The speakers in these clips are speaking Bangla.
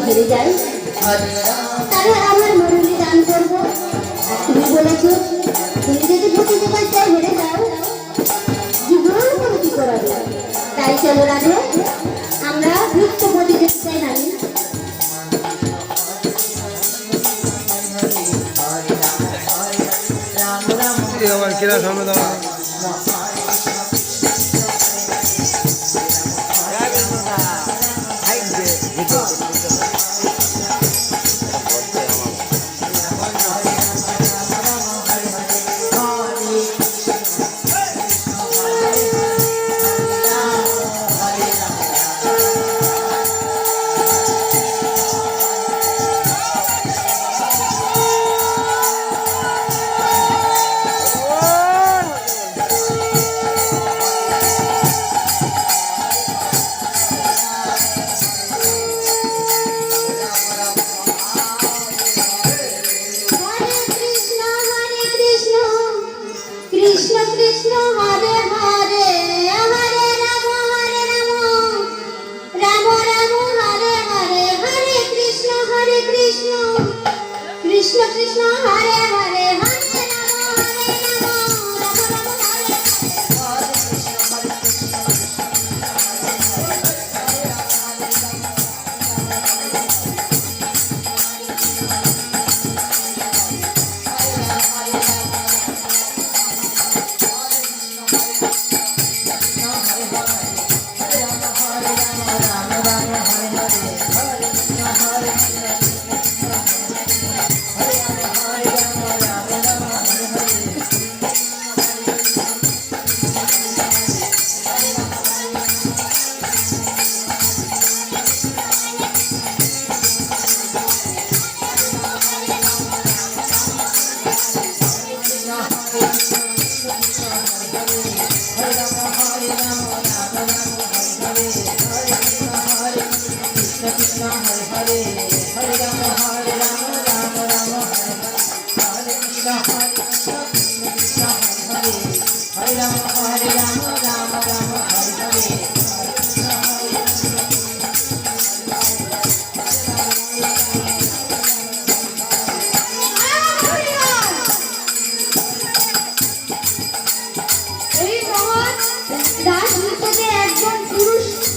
হেরে যাই তাহলে আমার মরুলি দান করবো। আর তুমি বলেছো তুমি যদি প্রতিযোগিতায় হেরে যাও জীবন কোনো কি করাবে। তাই চলো রাধে আমরা নৃত্য প্রতিযোগিতায় নামি। আমার কিরা সামনে দাঁড়ানো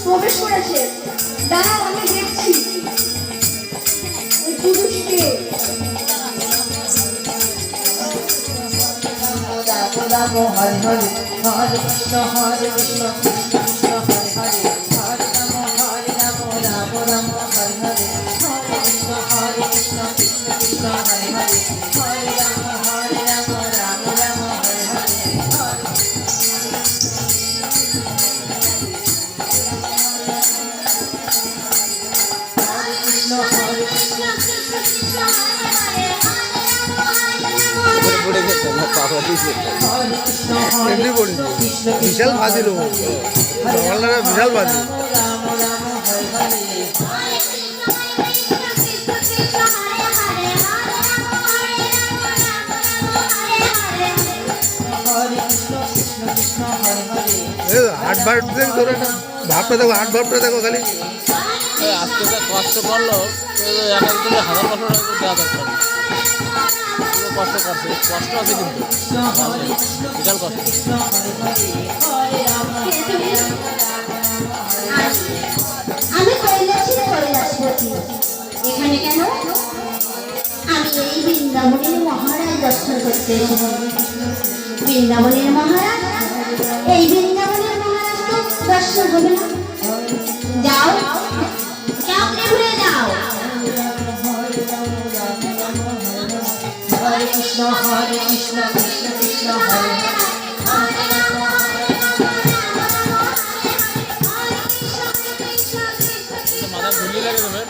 প্রবেশ করেছে। দাঁড়াও আমি দেখছি ওই পুরুষকে। রাম হরে হরে হরে কৃষ্ণ কৃষ্ণ কৃষ্ণ হরে হরে হরে রাম রাম রাম হরে হরে হরে কৃষ্ণ কৃষ্ণ কৃষ্ণ হরে হরে হরে রাম রাম রাম হরে হরে হরে বিশাল বাজি লোক বিশাল বাজি হাট ভাবটা ধরে ভাবটা দেখো হাট ভাবটা দেখো খালি আজকে যা কষ্ট করলো এক একজনে হাজার বছর দেওয়া দরকার কষ্ট করছে কষ্ট আছে কিন্তু বিশাল কষ্ট এখানে কেন? আমি এই বৃন্দাবনের মহারাজ দর্শন করতে এসেছি। বৃন্দাবনের মহারাজ, এই বৃন্দাবনের মহারাজ তো দর্শন হবে না। যাও যাও, ঘুরে যাও। হরে কৃষ্ণ কৃষ্ণ কৃষ্ণ হরে মাথা ঘুরিয়ে লাগে দেবে।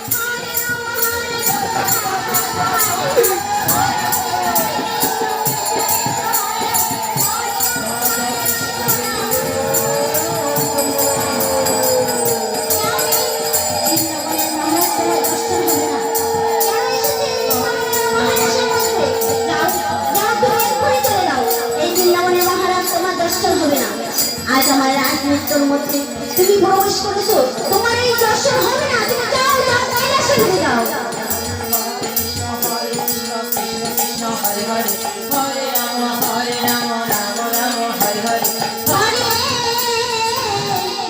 আজ আমার রাজমিত্রর মধ্যে তুমি প্রবেশ করেছো, তোমার এই দর্শন হবে না। তুমি যাও যাও, কৈলাসে ঘুরে যাও। কৃষ্ণ হরে হরে হরে রাম রাম রাম হরে হরে হরে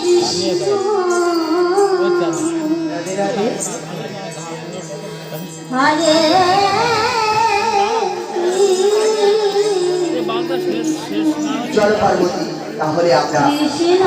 কৃষ্ণ রাধে রাধে হরে বাংলা শেষ শেষ না চলো পার্বতী, তাহলে আমরা কৃষ্ণ